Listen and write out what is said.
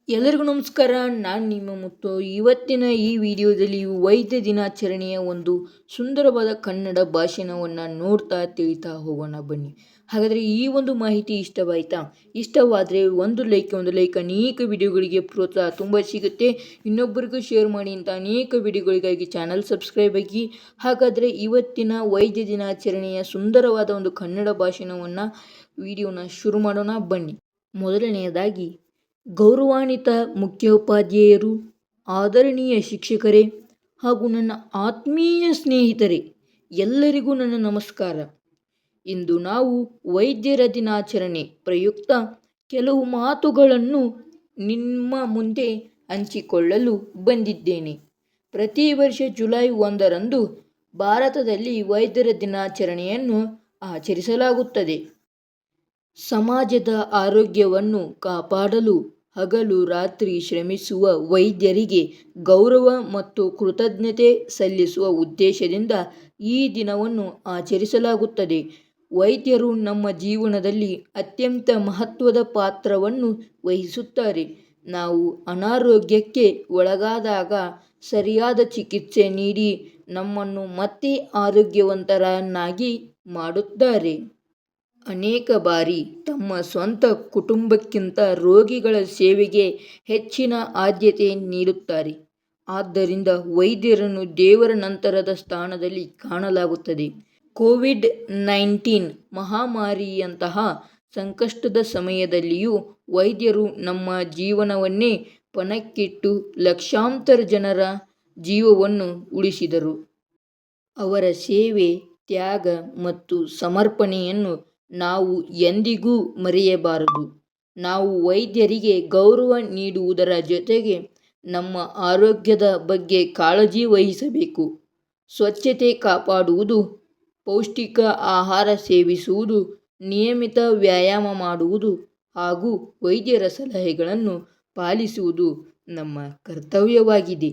ಎಲ್ಲರಿಗೂ ನಮಸ್ಕಾರ. ನಾನು ನಿಮ್ಮ ಮುತ್ತು. ಇವತ್ತಿನ ಈ ವಿಡಿಯೋದಲ್ಲಿ ವೈದ್ಯ ದಿನಾಚರಣೆಯ ಒಂದು ಸುಂದರವಾದ ಕನ್ನಡ ಭಾಷಣವನ್ನು ನೋಡ್ತಾ ತಿಳಿತಾ ಹೋಗೋಣ ಬನ್ನಿ. ಹಾಗಾದರೆ ಈ ಒಂದು ಮಾಹಿತಿ ಇಷ್ಟವಾಯಿತಾ? ಇಷ್ಟವಾದರೆ ಒಂದು ಲೈಕ್ ಅನೇಕ ವಿಡಿಯೋಗಳಿಗೆ ಪ್ರೋತ್ಸಾಹ ತುಂಬ ಸಿಗುತ್ತೆ. ಇನ್ನೊಬ್ಬರಿಗೂ ಶೇರ್ ಮಾಡಿ ಅಂತ ಅನೇಕ ವಿಡಿಯೋಗಳಿಗಾಗಿ ಚಾನಲ್ ಸಬ್ಸ್ಕ್ರೈಬ್ ಆಗಿ. ಹಾಗಾದರೆ ಇವತ್ತಿನ ವೈದ್ಯ ದಿನಾಚರಣೆಯ ಸುಂದರವಾದ ಒಂದು ಕನ್ನಡ ಭಾಷಣವನ್ನು ವಿಡಿಯೋನ ಶುರು ಮಾಡೋಣ ಬನ್ನಿ. ಮೊದಲನೆಯದಾಗಿ, ಗೌರವಾನ್ವಿತ ಮುಖ್ಯೋಪಾಧ್ಯಾಯರು, ಆದರಣೀಯ ಶಿಕ್ಷಕರೇ ಹಾಗೂ ನನ್ನ ಆತ್ಮೀಯ ಸ್ನೇಹಿತರೆ, ಎಲ್ಲರಿಗೂ ನನ್ನ ನಮಸ್ಕಾರ. ಇಂದು ನಾವು ವೈದ್ಯರ ದಿನಾಚರಣೆ ಪ್ರಯುಕ್ತ ಕೆಲವು ಮಾತುಗಳನ್ನು ನಿಮ್ಮ ಮುಂದೆ ಹಂಚಿಕೊಳ್ಳಲು ಬಂದಿದ್ದೇನೆ. ಪ್ರತಿ ವರ್ಷ ಜುಲೈ 1ರಂದು ಭಾರತದಲ್ಲಿ ವೈದ್ಯರ ದಿನಾಚರಣೆಯನ್ನು ಆಚರಿಸಲಾಗುತ್ತದೆ. ಸಮಾಜದ ಆರೋಗ್ಯವನ್ನು ಕಾಪಾಡಲು ಹಗಲು ರಾತ್ರಿ ಶ್ರಮಿಸುವ ವೈದ್ಯರಿಗೆ ಗೌರವ ಮತ್ತು ಕೃತಜ್ಞತೆ ಸಲ್ಲಿಸುವ ಉದ್ದೇಶದಿಂದ ಈ ದಿನವನ್ನು ಆಚರಿಸಲಾಗುತ್ತದೆ. ವೈದ್ಯರು ನಮ್ಮ ಜೀವನದಲ್ಲಿ ಅತ್ಯಂತ ಮಹತ್ವದ ಪಾತ್ರವನ್ನು ವಹಿಸುತ್ತಾರೆ. ನಾವು ಅನಾರೋಗ್ಯಕ್ಕೆ ಒಳಗಾದಾಗ ಸರಿಯಾದ ಚಿಕಿತ್ಸೆ ನೀಡಿ ನಮ್ಮನ್ನು ಮತ್ತೆ ಆರೋಗ್ಯವಂತರನ್ನಾಗಿ ಮಾಡುತ್ತಾರೆ. ಅನೇಕ ಬಾರಿ ತಮ್ಮ ಸ್ವಂತ ಕುಟುಂಬಕ್ಕಿಂತ ರೋಗಿಗಳ ಸೇವೆಗೆ ಹೆಚ್ಚಿನ ಆದ್ಯತೆ ನೀಡುತ್ತಾರೆ. ಆದ್ದರಿಂದ ವೈದ್ಯರನ್ನು ದೇವರ ನಂತರದ ಸ್ಥಾನದಲ್ಲಿ ಕಾಣಲಾಗುತ್ತದೆ. ಕೋವಿಡ್-19 ಮಹಾಮಾರಿಯಂತಹ ಸಂಕಷ್ಟದ ಸಮಯದಲ್ಲಿಯೂ ವೈದ್ಯರು ನಮ್ಮ ಜೀವನವನ್ನೇ ಪಣಕ್ಕಿಟ್ಟು ಲಕ್ಷಾಂತರ ಜನರ ಜೀವವನ್ನು ಉಳಿಸಿದರು. ಅವರ ಸೇವೆ, ತ್ಯಾಗ ಮತ್ತು ಸಮರ್ಪಣೆಯನ್ನು ನಾವು ಎಂದಿಗೂ ಮರೆಯಬಾರದು. ನಾವು ವೈದ್ಯರಿಗೆ ಗೌರವ ನೀಡುವುದರ ಜೊತೆಗೆ ನಮ್ಮ ಆರೋಗ್ಯದ ಬಗ್ಗೆ ಕಾಳಜಿ ವಹಿಸಬೇಕು. ಸ್ವಚ್ಛತೆ ಕಾಪಾಡುವುದು, ಪೌಷ್ಟಿಕ ಆಹಾರ ಸೇವಿಸುವುದು, ನಿಯಮಿತ ವ್ಯಾಯಾಮ ಮಾಡುವುದು ಹಾಗೂ ವೈದ್ಯರ ಸಲಹೆಗಳನ್ನು ಪಾಲಿಸುವುದು ನಮ್ಮ ಕರ್ತವ್ಯವಾಗಿದೆ.